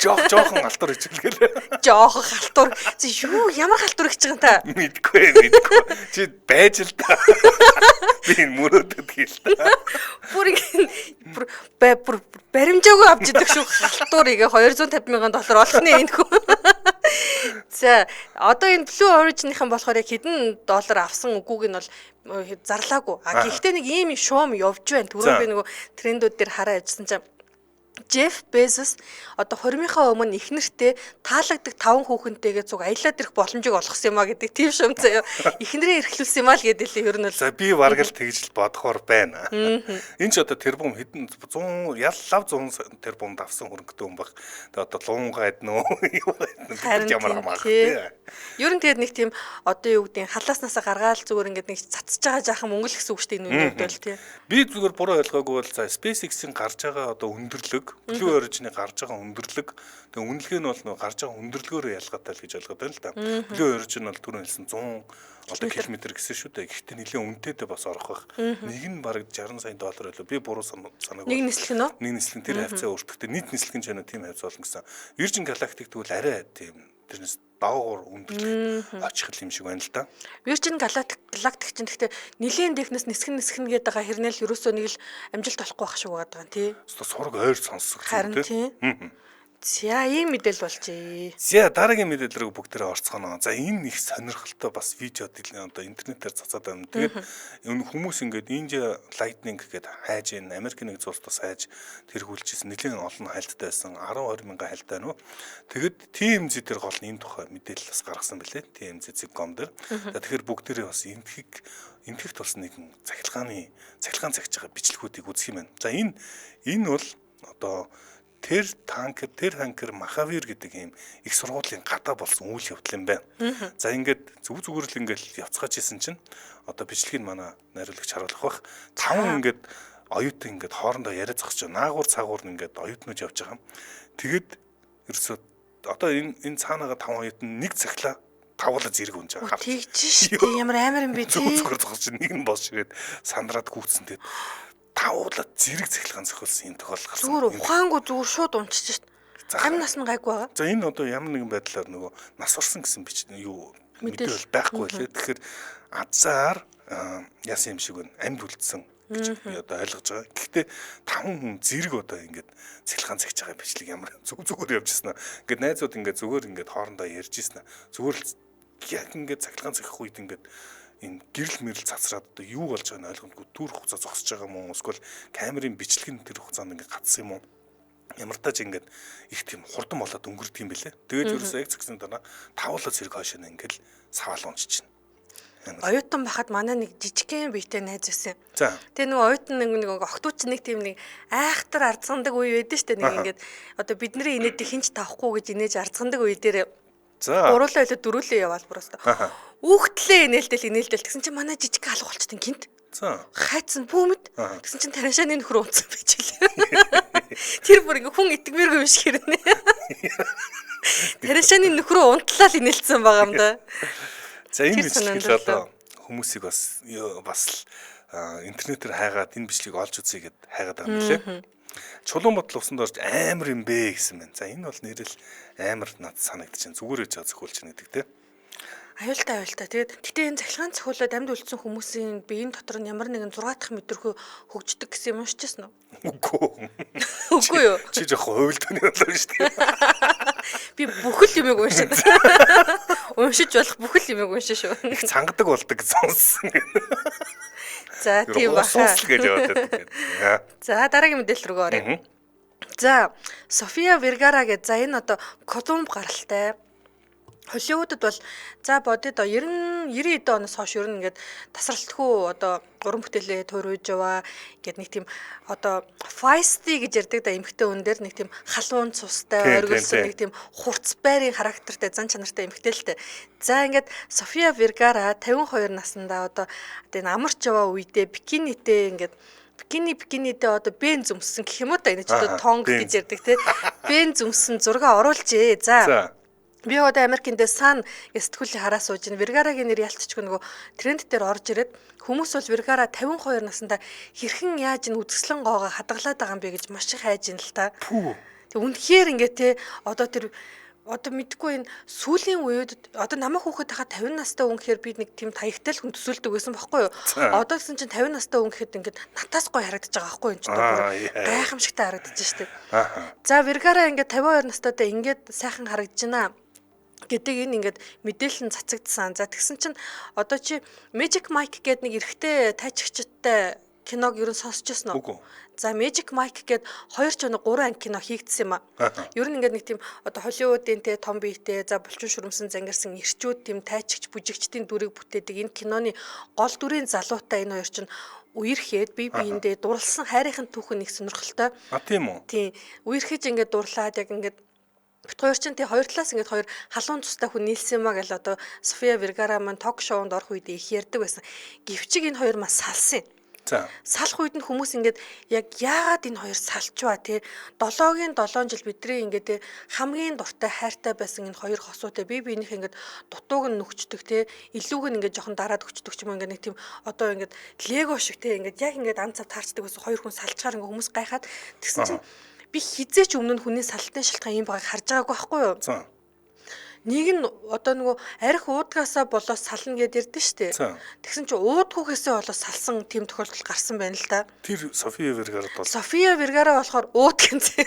жоохон алтар хичээлгээл. Жоох халтур. Юу ямар халтур гэж байгаа юм та? Мэдгүй. Чи байж л та. Би мөрөөдөд хэл та. Бүр баримжаагүй авч идэх шүү халтуурыг $250,000 олохны энэ хүү. За одоо энэ Blue Origin-ийн болохоор яг хэдэн доллар авсан үгүйг нь бол зарлаагүй. Гэхдээ нэг ийм шуум явж байна. Түрүүн би нөгөө трендүүд дээр хараа явжсан чинь Jeff Bezos одоо хуримынхаа өмнө их нэртэй таалагддаг 5 хүүхэнтэйгээ зүг аялаад ирэх боломжийг олгосон юм а гэдэг тийм шум заяа. Эхнэрээ эрхлүүлсэн юм а л гэдэг л ер нь л. За би бараг л тэгж л бодохоор байна. Энд ч одоо тэрбум хэдэн 100 яллав 100 тэрбумд авсан хөрөнгөтэй хүн баг. Тэгээ одоо лунгайд нөө ямар хамаатай. Ер нь тэгээд нэг тийм одоо юу гэдэг халааснасаа гаргаал зүгээр ингээд нэг цацж байгаа жаахан мөнгө л гэсэн үг шүү дээ энэ үед бол тий. Би зүгээр буруу ойлгоогүй бол за SpaceX-ийн гарч байгаа одоо өндөрлөг Blue Origin-ийн гарч байгаа өндөрлөг тэгээ үнэлгээ нь бол нөө гарч байгаа өндөрлөгөөрөө ялгаатай л гэж ойлгоод байна л да. Blue Origin бол түрүүн хэлсэн 100 одоо километр гэсэн шүү дээ. Гэхдээ нэлээд үнэтэйдээ бас орох бах. Нэг нь бараг $60 сая байлоо. Би буруу санаагүй. Нэг нислэг нөө? Нэг нислэг тэр хавцаа өөртөгтэй нийт нислэг нь ч тийм хавц болно гэсэн. Virgin Galactic тэгвэл арай тийм тэрнээс доогуур өндөрлөг очих юм шиг байна л да. Virgin Galactic чинь гэхдээ нилийн дэхнээс нисгэн гээд байгаа хэрнээл ерөөсөө нэг л амжилт олохгүй байх шиг байгаа тий. Сураг ойр сонсох тийм тий. За ийм мэдээлэл болжээ. За дараагийн мэдээлэл рүү бүгдээрээ орцгоно. За энэ их сонирхолтой бас видеод одоо интернетээр цацаад байна. Тэгээд энэ хүмүүс ингээд India Lightning гэдэг хайж ийн Америкийн нэг цус хайж тэргүүлжсэн нэлийн олон хайлттай байсан 12,000 хайлттай нөө. Тэгэд TMZ дээр гол нь энэ тухай мэдээлэл бас гаргасан байлээ. TMZ.com дээр. За тэгэхээр бүгдээрээ бас энтгэх тус нэгэн цахилгаан цагж байгаа бичлэгүүдийг үзэх юм байна. За энэ бол одоо Тэр танкер Махавир гэдэг ийм их сургуулийн гадаа болсон үйл явдал юм байна. За ингээд зүгээр л ингээд явцгааж исэн чинь одоо бичлэгийг манай найруулагч харуулах бах. 5 ингээд оюутан ингээд хоорондоо яриа зогсож байгаа. Наагур цагуур нь ингээд оюутнууд явж байгаа. Тэгэд ерөөсөө одоо энэ цаанаага 5 оюутан нэг цаглаа тавуулаа зэрэг унж байгаа. Тэгж шүү дээ. Ямар амар юм бэ тий. Зүгээр зогсож нэг нь бос ширээд сандраад гүйтсэн тэгээд тавуулаад зэрэг цахилгаан зохиолсон юм тохиол гарсан. Зүгээр ухаангүй зүгээр шууд унчиж шít. Амь нас нь гайгүй байгаа. За энэ одоо ямар нэгэн байдлаар нөгөө нас орсон гэсэн бич юу мэдээлэл байхгүй лээ. Тэгэхээр азар яасан юм шиг байна. Амьд үлдсэн гэж би одоо ойлгож байгаа. Гэхдээ 5 хүн зэрэг одоо ингээд цахилгаан цагж байгаа бичлэг ямар зүгээр явжсэн аа. Ингээд найзууд ингээд зүгээр ингээд хоорондоо ярьж ийсэн аа. Зүгээр л яг ингээд цахилгаан цагих үед ингээд энэ гэрэл мэрэл цацраад одоо юу болж байгааг нь ойлгомжгүй түр хугацаа зогсож байгаа юм уу эсвэл камерын бичлэг нь тэр хугацаанд ингээд гацсан юм уу ямар тач ингээд их тийм хурдан болоод өнгөрдөг юм бэлээ. Тэгээд ерөөсөө яг згсэн дараа тавуулаа зэрэг хойш нь ингээд саваал унччихна. Оюутан бахад манай нэг жижигхэн биетэй найз байсан. За. Тэгээ нөгөө оюутан нэг огтууч нэг тийм нэг айхтар арцгандаг үе байдаг шүү дээ. Нэг ингээд одоо бидний инээдэг хинч тавахгүй гэж инээж арцгандаг үе дээр за гуруулаа илүү дөрүүлээ яваал просто. Үхтлээ инээлтэл гэсэн чинь манай жижиг алга болчтой гинт. За. Хайцсан бүүмэд гэсэн чинь тариашааны нөхөр унцсан байж лээ. Тэр бүр ингээ хүн итгэмээргүй юм шиг хэрнэ. Тариашааны нөхрөө унтлаа л инээлсэн байгаа юм да. За энэ бичлэг одоо хүмүүсийг бас интернетээр хайгаад энэ бичлэгийг олж үзье гэд хайгаад байгаа юм лээ. Чулуун бодол усанд орж амар юм бэ гэсэн байна. За энэ бол нэрэл амар над санагдчихээн. Зүгээр ээж зохиулж байна гэдэг те. Аюултай. Тэгтээ энэ цахилгаан цохиулаад амьд үлдсэн хүмүүсийн биеийн дотор нь ямар нэгэн 6 дахь мэдрэхүй хөгждөг гэсэн юм уншижсэн үү? Үгүй юу? Чи жоохон хувилданы болоо шүү дээ. Би бүхэл юмыг уншаад. Уншиж болох бүхэл юмыг уншиж шүү. Их цангадаг болдог гэсэн сонсон. За тийм баха. За дараагийн мэдээлэл рүү оръё. За София Вергара гэж за энэ одоо Колумб гаралтай. Холливуудад бол за бодод 90 оноос хойш ер нь ингээд тасралтгүй одоо уран бүтээлээ туурж яваа гэд нэг тийм одоо feisty гэж ярьдаг да эмэгтэй хүн дээр нэг тийм халуун цустай оргилсон нэг тийм хурц байрын характертай зан чанартай эмэгтэй л дээ. За ингээд София Вергара 52 наснда одоо энэ амарч яваа үедээ бикинидээ одоо бен зүмсэн гэх юм уу да энэ ч одоо тонг гэж ярьдаг те. Бен зүмсэн зураг оруулжээ. За би одоо Америкийн дэ сан сэтгүүлийн хараа сууж ин Вергарагийн нэр ялцчихгүй нөгөө тренд дээр орж ирээд хүмүүс бол Вергара 52 наснда хэрхэн яаж ин үзэсгэлэн гоогоо хадгалаад байгаа юм бэ гэж маш их хайж ин л та. Тэг үнэхээр ингээд те одоо тэр одоо мэдгүй энэ сүүлийн үед одоо намайг хүүхэд хахад 50 настай хүн гэхээр би нэг тийм таягтай л хүн төсөөлдөг байсан байхгүй юу? Одоо гэсэн чинь 50 настай хүн гэхэд ингээд натаас гоё харагдаж байгаа байхгүй юу? Гайхамшигтай харагдаж штеп. За Вергара ингээд 52 настайдаа ингээд сайхан харагдаж байна гэдэг энэ ингээд мэдээлэл нь цацагдсан. За тэгсэн чинь одоо чи Magic Mike гэдэг нэг эрэгтэй тайчигчтай киног ер нь сонсч байсан уу? За Magic Mike гээд 2 ч 3 анги кино хийгдсэн юм а. Ер нь ингээд нэг тийм одоо Холливуудын те том биетэй за булчин шүрмсэн зангирсан ирчүүд тийм тайчигч бүжигчдийн дүрийг бүтээдэг энэ киноны гол дүрийн залуутай энэ хоёр чинь үерхэд бие биендээ дурлсан хайрын түүхэн нэг сонирхолтой. Тийм үү? Тийм. Үерхэж ингээд дурлаад яг ингээд бит хоёр чинь тий хоёр талаас ингээд хоёр халуун цустай хүн нийлсэн юм а гэл одоо София Вергара маань ток шоунд орох үед их ярьдаг байсан. Гэвчиг энэ хоёр маш салсан. За. Салах үед нь хүмүүс ингээд яг яагаад энэ хоёр салчваа тий 7-гийн 7 жил бидний ингээд хамгийн дуртай хайртай байсан энэ хоёр хосуутай бие биенийх ингээд дутууг нь нүхчдэг тий илүүг нь ингээд жоохон дараад өчтдөг ч юм ингээд нэг тийм одоо ингээд лего шиг тий ингээд яг ингээд ан цав таарчдаг байсан хоёр хүн салчгаар ингээд хүмүүс гайхаад тэгсэн чинь би хизээч өмнө нь хүний салтын шалтгаан юм байгааг харж байгаагүй байхгүй юу? За. Нэг нь одоо нөгөө арх уудгаасаа болоод сална гэд ярьдэн штэ. Тэгсэн чинь уудгүйгээсээ болоод салсан тийм тохиолдол гарсан байна л да. Тэр София Вергара бол. София Вергара болохоор уудгэн зэ.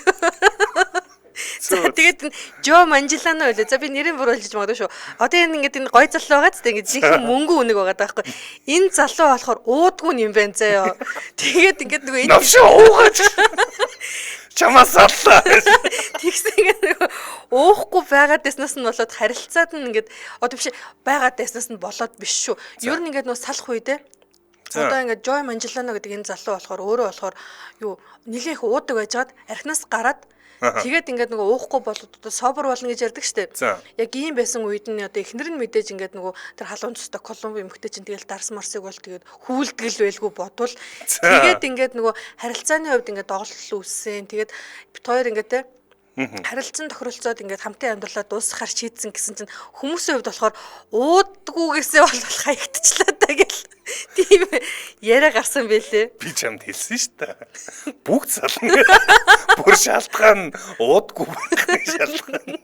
За тэгээд Жо Манжилано байлаа. За би нэрийг буруулж магадгүй шүү. Одоо энэ ингээд энэ гой залуу байгаа ч тэгээд жинхэнэ мөнгө үнэг байгаа байхгүй. Энэ залуу болохоор уудгүй юм байна заяа. Тэгээд ингээд нөгөө энэ навшаа уугаад чамаас аллаа. Тэгсэн ингээд уухгүй байгаад дэснээс нь болоод харилцаад нь ингээд одоо биш байгаад дэснээс нь болоод биш шүү. Ер нь ингээд нөгөө салах үедээ одоо ингээд Жо Манжилано гэдэг энэ залуу болохоор өөрөө болохоор юу нэлээх уудаг байжгаад архинаас гараад тэгээд ингээд нөгөө уухгүй болоод одоо собор болно гэж ярьдаг штеп. Яг ийм байсан үед нь одоо эхнэр нь мэдээж ингээд нөгөө тэр халуун цустай Колумби эмэгтэй чинь тэгэл Дарс Марсыг бол тэгээд хүүлдгэл байлгүй бодвол тэгээд ингээд нөгөө харилцааны хувьд ингээд доголдол үүссэн. Тэгээд бит хоёр ингээд те харилцан тохиролцоод ингээд хамтын амьдралаа дуусгахаар шийдсэн гэсэн чинь хүмүүсийн хувьд болохоор уудгүйгээсээ бол хаягдчихлаа та гэл тийм яриа гарсан байлээ. Би чамд хэлсэн шүү дээ. Бүгд сална. Бүр шалтгаан уудгүй байх шалтгаан.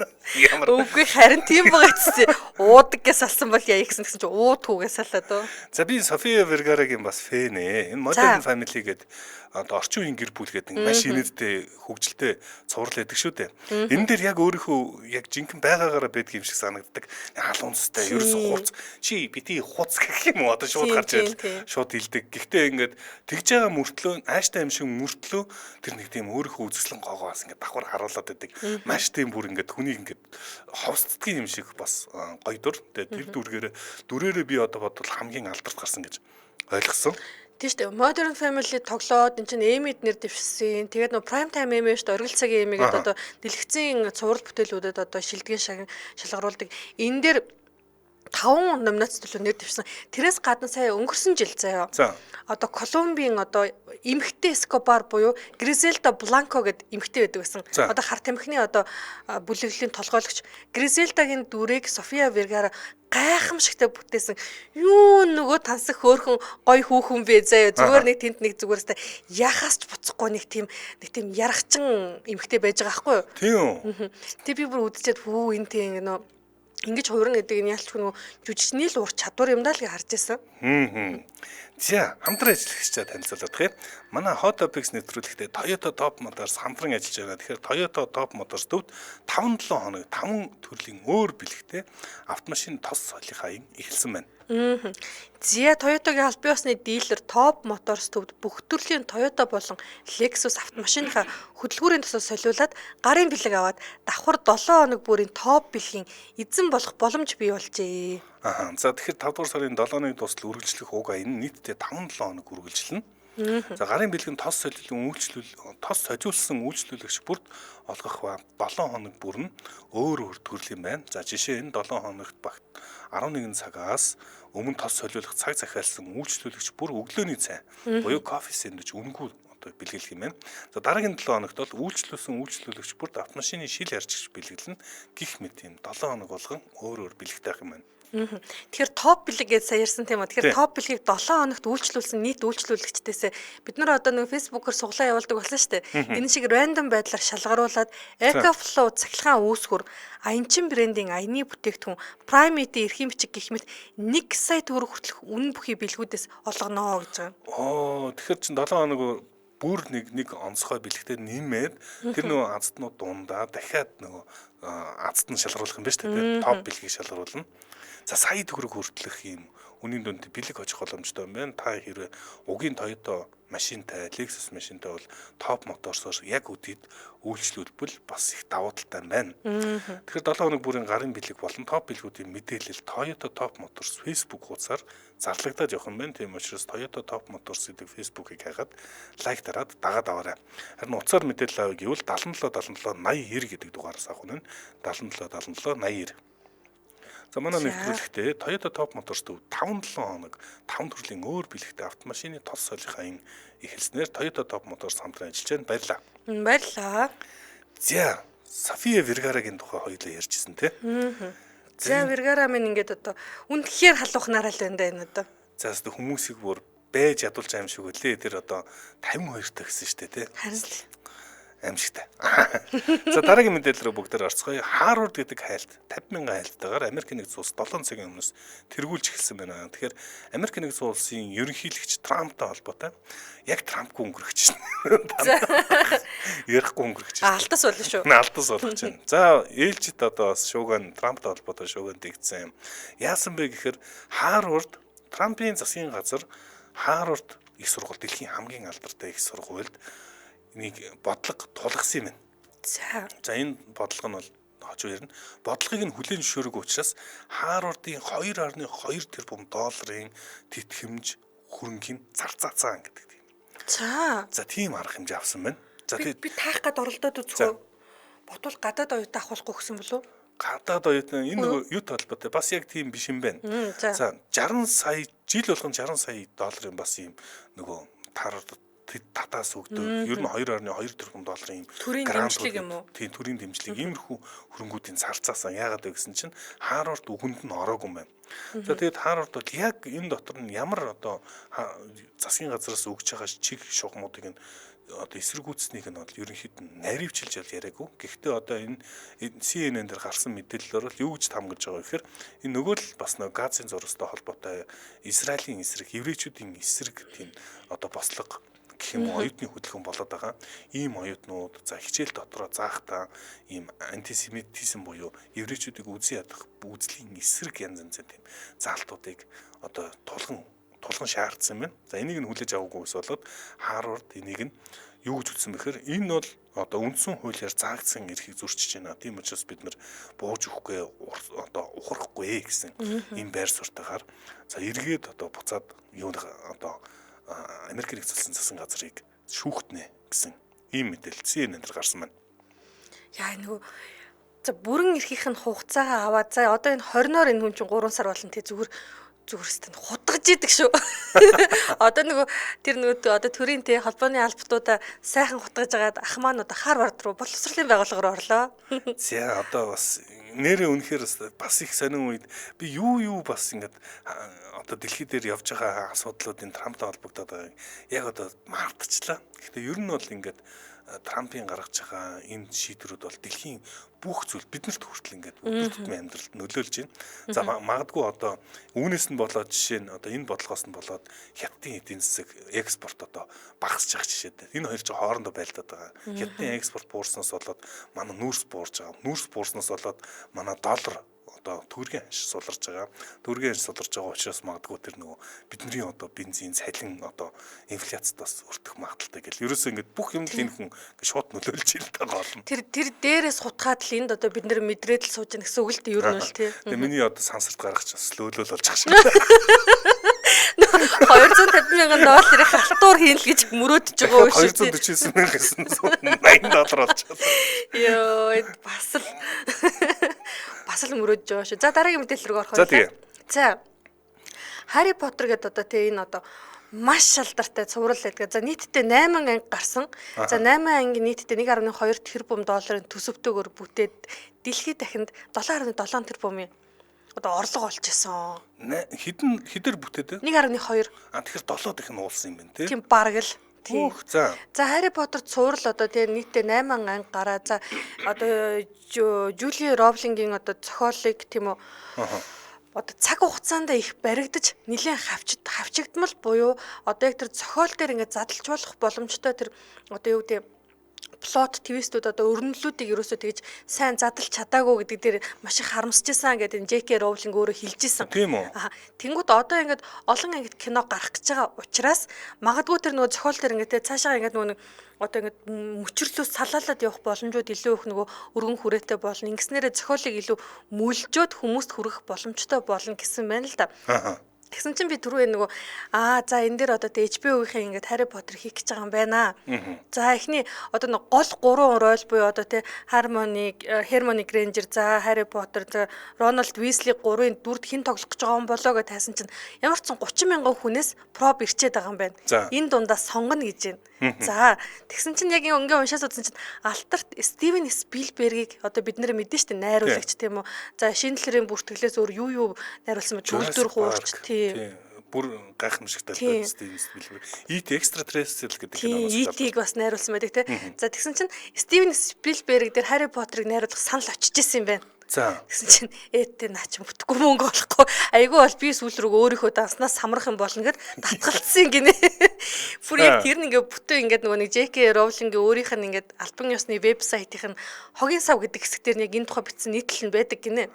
Үгүй харин тийм байгаа ч уудаг гэж салсан бол яа гэсэн чинь уудгүйгээ салаад оо. За би София Вергарагийн бас фэн ээ. Энэ Modern Family гэдэг одоо орчин үеийн гэр бүл гэдэг маш инээдтэй хөгжилтэй цуврал байдаг шүү дээ. Энэ дээр яг өөрийнхөө яг жинхэнэ байгаагаараа байдаг юм шиг санагддаг. Халуун цустай ерөөсө хурц чи бити хуц гэх юм уу одоо шууд гарч ирэл шууд илдэг. Гэхдээ ингээд тэгж байгаа мөртлөө ааштай юм шиг мөртлөө тэр нэг тийм өөрийнхөө үзэсгэлэн гоогоос ингээд давхар харуулад байдаг. Маш тийм бүр ингээд хүнийг ингээд ховсдгийн юм шиг бас гоё дур. Тэр дүрээрээ би одоо бодвол хамгийн алдарт гарсан гэж ойлгосон. Тийм шүү дээ. Modern Family тоглоод эн чинь Emmy нэр дэвшсэн. Тэгээд нөө Prime Time Emmy шүү дээ. Оргил цагийн Emmy гэдэг одоо дэлгэцийн цуврал бүтээлүүдэд одоо шилдэгэн шалгаруулдаг. Энэ дээр 5 номинац төлөө нэр дэвшсэн. Тэрээс гадна сая өнгөрсөн жил заяа. Одоо Колумбийн одоо эмэгтэй Эскобар буюу Гризелда Бланко гэдэг эмэгтэй байдаг байсан. Одоо харт тамхины одоо бүлэглэлийн толгойлогч Гризелдагийн дүрийг София Вергара гайхамшигтай бүтээсэн. Юу нөгөө тансах хөөхөн гой хүүхэн бэ заяа. Зүгээр нэг тэнд нэг зүгээрстэй яхаас ч буцахгүй нэг тийм ярахчин эмэгтэй байж байгаа байхгүй юу? Тийм. Тэг би бүр үдчихэд хүү энэ тийм нөө ингэж хуурна гэдэг нь ялч хүн жүжигчний л ур чадвар юм даа л гэж харж байсан. За хамтран ажиллагчдаа танилцуулах юм. Манай Hot Topics нэвтрүүлэгтээ Toyota Top Motors хамтран ажиллаж байгаа. Тэгэхээр Toyota Top Motors төвд 5-7 хоног 5 төрлийн өөр бэлэгтэй автомашин тос солихын эхэлсэн байна. Зя Toyota-гийн аль бие усны дилер Top Motors төвд бүх төрлийн Toyota болон Lexus автомашиныхаа хөдөлгүүрийн тосоо солиулаад гарын бэлэг аваад давхар 7 хоног бүрийн топ бэлгийн эзэн болох боломж бий болжээ. За тэгэхээр 5 дугаар сарын 7-ны дуустал үргэлжлэх уг аян нийтдээ 5-7 хоног үргэлжилнэ. За гарын бэлгийн тос сожиулсан үйлчлүүлэгч бүрд олгох ба 7 хоног бүр нь өөр төрлийн байна. За жишээ нь 7 хоногт багт 11 цагаас өмнө тос солиулах цаг захиалсан үйлчлүүлэгч бүр өглөөний цай буюу кофе сэндвич үнгүй бэлгэлэх юм байна. За дараагийн 7 хоногт бол үйлчлүүлсэн үйлчлүүлэгч бүрд автомашины шил харьцагч бэлгэлнэ. Гэх мэт юм 7 хоног болгон өөр бэлэгтэй байх юм байна. Тэгэхээр топ бэлэг гэж сая ярьсан тийм үү. Тэгэхээр топ бэлгийг 7 хоногт үйлчлүүлсэн нийт үйлчлүүлэгчдээс бид нар одоо нэг фэйсбүүкээр суглаа явуулдаг болсон шүү дээ. Энэ шиг рандом байдлаар шалгаруулад EcoFlow цахилгаан үүсгүр аянчин брендийн аяны бүтээгдэхүүн Prime-ийн эрхийн бичиг гэх мэт 1 сая төгрөг хүртэлх үнэн бүхий бэлгүүдээс олгоно гэж байгаа. Тэгэхээр чин 7 хоног бүр нэг онцгой бэлэгтээ нэмээд тэр нөгөө азднууд дундаа дахиад нөгөө азд нь шалгаруулах юм байна шүү дээ. Топ бэлгийг шалгаруулна. За сая төгрөг хүртэлх юм үнийн дүнд бэлэг очих боломжтой юм байна. Та хэрвээ угийн Toyota машинтай, Lexus машинтай бол топ моторсоор яг үдийд үйлчлүүлбэл бас их давуу талтай байна. Тэгэхээр 7 хоног бүрийн гарын бэлэг болон топ бэлгүүдийн мэдээлэл Toyota Top Motors Facebook хуудасаар зарлагдаад явах юм байна. Тийм учраас Toyota Top Motors гэдэг Facebook-ыг хайгаад лайк дараад дагаад аваарай. Харин утсаар мэдээлэл авъя гэвэл 77 77 80 90 гэдэг дугаараас авах нь 77 77 80 90. За манай нэвтрүүлэгтээ Toyota Top Motors төв 5-7 хоног 5 төрлийн өөр бэлэгтэй автомашины тос солихын эхэлснээр Toyota Top Motors хамтран ажиллаж байна. Баярлалаа. Баярлалаа. За, София Вергарагийн тухай хоёулаа ярьжсэн тий. За Вергара минь ингээд одоо үнэхээр халуухнаар л байна да энэ одоо. За хүмүүсийг бүр бэж ядуулж аим шиг үлээ. Тэр одоо 52 та гэсэн штэ тий. Харин л аимшигтай. За дараагийн мэдээлэл рүү бүгдээр орцгоё. Harvard гэдэг хайлт 50,000 хайлттайгаар Америк нэгдсэн улс 7 цагийн өмнөөс тэргүүлж эхэлсэн байна. Тэгэхээр Америк нэгдсэн улсын ерөнхийлөгч Трамптай холбоотой яг Трампгүй өнгөрөх чинь. Ярихгүй өнгөрөх чинь. алдас болно шүү. Алдас болох чинь. За ээлжид одоо бас шууган Трамптай холбоотой шууган тэгсэн юм. Яасан бэ гэхээр Harvard Трампын засгийн газар Harvard их сургууль дэлхийн хамгийн алдартай их сургуульд нэг бодлого тулгасан юм байна. За энэ бодлого нь бол хожуу ярина. Бодлогыг нь хүлээн зөвшөөрөг учраас Harvard-ийн 2.2 тэрбум долларын тэтгэмж хөрөнгөний зарцаацаан гэдэг тийм. За тийм арга хэмжээ авсан байна. За би таах гад оролдоод үзэхөө бодвол гадаад оюутан авахгүй гэсэн болов уу? Гадаад оюутан энэ нөгөө юу толботой бас яг тийм биш юм байна. За 60 сая жил болгон 60 сая долларын бас юм нөгөө Harvard татаас өгдөг. Ер нь 2.2 тэрбум долларын төрийн дэмжлэг юм уу? Тийм төрийн дэмжлэг. Иймэрхүү хөрөнгүүдийн зарцаасан. Яагаад вэ гэсэн чинь Harvard үгэнд нь ороогүй юм байна. За тэгээд Harvard бол яг энэ дотор нь ямар одоо засгийн газраас өгж байгаа чиг шугамуудыг нь одоо эсэргүүцснийг нь бол ерөнхийд нь наривчилж яриаггүй. Гэхдээ одоо энэ CNN дээр гарсан мэдээллээр бол юу гэж хамгаж байгаа вэ гэхээр энэ нөгөө л бас нэг газын зурстай холбоотой Израилийн эсрэг, еврейчүүдийн эсрэг тийм одоо бослого гэх юм оюутны хөдөлгөөн болоод байгаа. Ийм оюутнууд за хичээл дотроо заахтаа ийм антисемитизм буюу еврейчүүдийг үзий ядах үзлийн эсрэг янз янзын тийм заалтуудыг одоо тулган шаардсан байна. За энийг нь хүлээж авахгүйс болоод Harvard энийг нь юу гэж үзсэн бэхээр энэ бол одоо үндсэн хуулиар заагдсан эрхийг зөрчиж байна. Тийм учраас бид нар бууж өгөхгүй одоо ухрахгүй гэсэн ийм байр суурьтайгаар за эргээд одоо буцаад юу одоо Америк нэгдсэн засгийн газрыг шүүхтнэ гэсэн ийм мэдээлэл CNN-ээр гарсан байна. Яа нөгөө за бүрэн эрхийнх нь хугацаагаа аваад за одоо энэ 20-оор энэ хүн чинь 3 сар болно тий зүгээрстэй хутгаж идэг шүү. Одоо нөгөө тэр нөгөө одоо төрийн тий холбооны албатуудаа сайхан хутгаж агаад ах маань одоо Harvard руу боловсролын байгууллага руу орлоо. За одоо бас нэрээ үнэхээр бас их сонин үед би юу бас ингээд одоо дэлхий дээр явж байгаа асуудлуудын Трамптай холбогдоод байгааг яг одоо мартчихлаа. Гэхдээ ер нь бол ингээд Трампын гаргаж байгаа энэ шийдвэрүүд бол дэлхийн бүх зүйл биднэрт хүртэл ингээд өдөр тутмын амьдралд нөлөөлж байна. За магадгүй одоо үүнээс нь болоод жишээ нь одоо энэ бодлогоос нь болоод хятадын эдийн засаг экспорт одоо багасж байгаа жишээтэй. Энэ хоёр ч хоорондоо байлдаад байгаа. Хятадын экспорт буурснаас болоод манай нүүрс буурж байгаа. Нүүрс буурснаас болоод манай доллар одоо төгрөгийн ханш суларж байгаа. Төгрөгийн ханш суларж байгаа учраас магадгүй тэр нөгөө бидний одоо бензин, цалин одоо инфляцид бас өртөх магадaltaй гэл. Ерөөсөө ингээд бүх юм л энэ хүн ингээд шууд нөлөөлж ирдэг болно. Тэр дээрээс хутгаад л энд одоо бид нэр мэдрээд л сууж яах гэсэн үг л дээ ер нь бол тий. Тэгээ миний одоо сансарт гаргач бас лөөлөл болж байгаа шиг. 250,000 долларын халтуур хийн л гэж мөрөөдөж байгаа үү шүү. 249,080 доллар болчихлоо. Йоо бас л мөрөөдөж байгаа шүү. За дараагийн мэдээлэл рүү орох байлаа. За Harry Potter гэдэг одоо тий энэ одоо маш шалдартай цуврал байдаг. За нийтдээ 8 анги гарсан. За 8 анги нийтдээ 1.2 тэрбум долларын төсөвтөөгөөр бүтээд дэлхийд дахинд 7.7 тэрбумын одоо орлого олж исэн. Хэдэр бүтээд? 1.2. Тэгэхээр 7 дахин уулсан юм байна тий. Тийм бараг л. Өөх за. За Harry Potter цуврал одоо тийм нийтдээ 8 анги гараа. За одоо Julie Rowling-ийн одоо зохиолыг тийм үү. Одоо цаг хугацаанд их баригдаж нэлээд хавчигдмал буюу одоо яг тэр зохиол дээр ингээд задлж болох боломжтой тэр одоо юу гэдэг плот твистүүд одоо өрнөлүүдийг ерөөсөө тэгж сайн задлж чадаагүй гэдэг дээр маш их харамсажсэн гэдэг энэ J.K. Rowling өөрөө хэлжсэн. Тийм үү? Тэнгүүд одоо ингээд олон ангид кино гарах гэж байгаа учраас магадгүй тэр нөгөө зохиол дээр ингээд цаашаа ингээд нөгөө одоо ингээд мөчрлөөс салаалаад явах боломжууд илүү их нөгөө өргөн хүрээтэй болно. Ингэснээрээ зохиолыг илүү мүлжөөд хүмүүст хүргэх боломжтой болно гэсэн байна л да. Тэгсэн чинь би түрүү нөгөө за энэ дээр одоо HBO-ийн ингээд Harry Potter хийх гэж байгаа юм байна. За эхний одоо нэг гол 3 роль буюу одоо тэ Hermione Granger, за Harry Potter, за Ronald Weasley 3-ын дүрд хэн тоглох гэж байгаа юм болоо гэж тайсан чинь ямар ч 30 мянган хүнээс проб ирчээд байгаа юм байна. Энэ дундаа сонгоно гэж байна. За тэгсэн чинь яг ингээ уншаас үзсэн чинь алтарт Steven Spielberg-ийг одоо бид нэр мэдэн штэ найруулагч тийм үү. За Шиндлерийн бүртгэлээс өөр юу найруулсан бэ? Жүлдүр хуурч тийм. Бүр гайхамшигтай Steven Spielberg. Eat Extraterrestrial гэдэг киноноос E.T.-г бас найруулсан байдаг тийм. За тэгсэн чинь Steven Spielberg дээр Harry Potter-ыг найруулах санал очиж исэн юм байна. За. Тэгсэн чинь ээдтэй наа чи бүтэхгүй мөнгө олохгүй. Айгүй бол би сүүл рүү өөрийнхөө данснаас самрах юм болно гэд татгалцсан гинэ. Бүр яг тэр нь ингээ бүтэн ингээд нөгөө нэг J.K. Rowling-ийн өөрийнх нь ингээд албан ёсны вебсайтын хогийн сав гэдэг хэсэг дээр нэг энэ тухай бичсэн нийтлэл нь байдаг гинэ.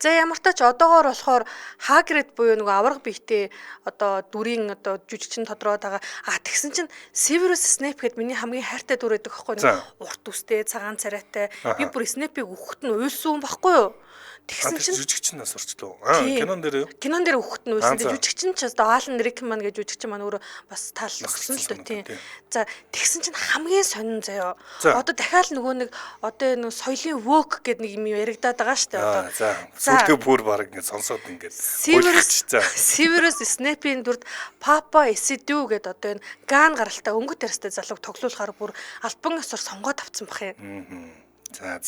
За ямар тач одоогоор болохоор Hagrid буюу нөгөө авраг биетэй одоо дүрийн одоо жүжигчин тодорхойд байгаа. Тэгсэн чинь Severus Snape гэд миний хамгийн хайртай дүр байдаг байхгүй юу? Урт үстэй, цагаан царайтай. Би бүр Snape-ийг өгөхт нь уйлсан байхгүй юу? Тэгсэн чинь жүжигчнээс орчлоо. Кинон дээр өгөхт нь уйлсан. Жүжигчин ч одоо Alan Rickman гэж жүжигчин маань өөрөө бас таалагдсан л дээ тийм. За тэгсэн чинь хамгийн сонин заяа. Одоо дахиад нөгөө нэг одоо нэг соёлын woke гэдэг нэг юм яригадаад байгаа шүү дээ одоо. Сүлдээ бүр баг ингэ сонсоод ингэ. Severus Snape-ийн дүрд Papa Isidu гэдэг одоо энэ Ган гаралтай өнгөт тэрстэй залууг тоглуулахаар бүр албан ёсоор сонгоод авсан бах юм. За.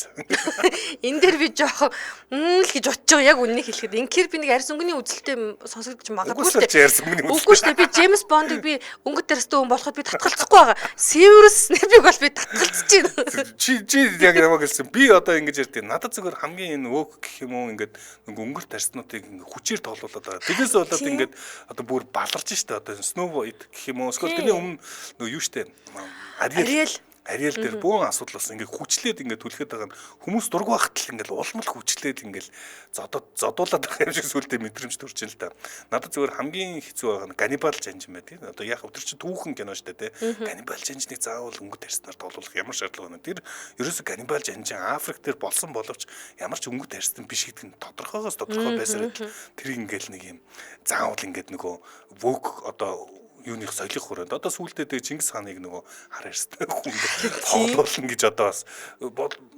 Энэ дээр би жоох л гэж бодож байгаа яг үннийг хэлэхэд инхээр би нэг арьс өнгөний үзэлтэй сонсогдож магадгүй шүү дээ. Үгүй шүү дээ. Би James Bond-ыг би өнгөт тэрстэй хүн болоход би татгалцахгүй байгаа. Severus Snape-ийг бол би татгалцаж байна. Чи яг намайг хэлсэн. Би одоо ингэж ярьдیں۔ Надад зүгээр хамгийн энэ woke гэх юм уу ингээд нэг өнгөрт тарснуудыг ингээ хүчээр тоглуулад байгаа. Тэгээс болоод ингээд одоо бүр баларч штэ одоо Snow White гэх юм уу. Эсвэл тэрний өмнө нөгөө юу штэ. Ариэл дээр бөөн асуудал болсон. Ингээ хүчлээд ингээ түлхэхэд байгаа нь хүмүүс дургу багтал ингээ улмал хүчлээд ингээ зодуулаад байгаа юм шиг сүултээ мэдрэмж төрж ин л да. Надад зөвөр хамгийн хэцүү байгаа нь Ганнибал жанжин байт. Одоо яг өдөр чи түүхэн кино штэ те. Ганнибал жанжныг заавал өнгөт тарснаар тоглуулах ямар шаардлага байна. Тэр ерөөсө Ганнибал жанжин Африк дээр болсон боловч ямар ч өнгөт тарсан биш гэдэг нь тодорхой байсаар тэр ингээл нэг юм заавал ингээд нөгөө вок одоо юуных соёлын хүрээнд одоо сүүлдээ тэг Чингис хааныг нөгөө хар ярьстай хүн тоглуулна гэж одоо бас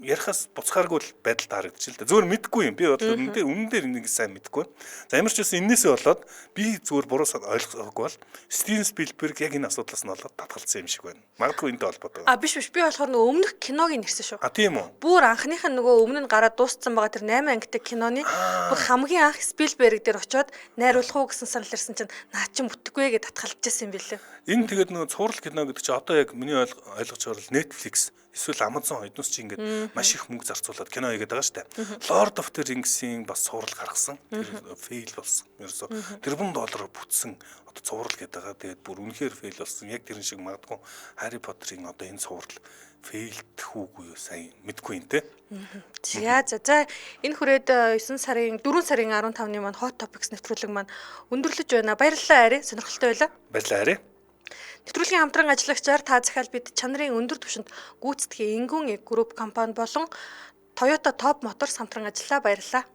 ярихаас буцхааргүй байдалд харагдчих л да. Зүгээр мэдгүй юм. Би бодлоо үнэн дээр энийг сайн мэдгүй. За ямар ч байсан энээсээ болоод би зүгээр буруу ойлгоогүй бол Стивен Спилберг яг энэ асуудлаас нь болоод татгалцсан юм шиг байна. Магадгүй энэтэй холбоотой. Биш би болохоор нөгөө өмнөх киногийн нэрсэн шүү. Тийм үү. Бүр анхных нь нөгөө өмнө нь гараад дууссан байгаа тэр 8 ангитай киноны бүр хамгийн анх Спилберг дээр очиод найруулах уу гэсэн санал ирсэн чинь наа чи бүтэхгүй гэж татгалзаж юм билээ. Энэ тэгээд нөгөө цуврал кино гэдэг чинь одоо яг миний ойлгож байгаа бол Netflix эсвэл Amazon эднес чи ингээд маш их мөнгө зарцуулаад кино хийгээд байгаа штэ. Lord of the Rings-ийн бас цуврал гаргасан. Тэр фейл болсон. Ерөөсө $1 бүтсэн одоо цуврал гэдэг байгаа. Тэгээд бүр үнэхээр фейл болсон. Яг тэрэн шиг магадгүй Harry Potter-ийн одоо энэ цуврал фейлдэх үгүй юу сайн мэдгүй юм те. За энэ хүрээд 4 сарын 15-ны маань Hot Topics нэвтрүүлэг маань өндөрлөж байна. Баярлалаа Ари. Сонирхолтой байлаа. Баярлалаа Ари. Нэвтрүүлгийн хамтран ажиллагчаар та захиал бид чанарын өндөр түвшинд гүйцэтгэх Ингүүн групп компани болон Toyota Top Motors хамтран ажиллаа. Баярлалаа.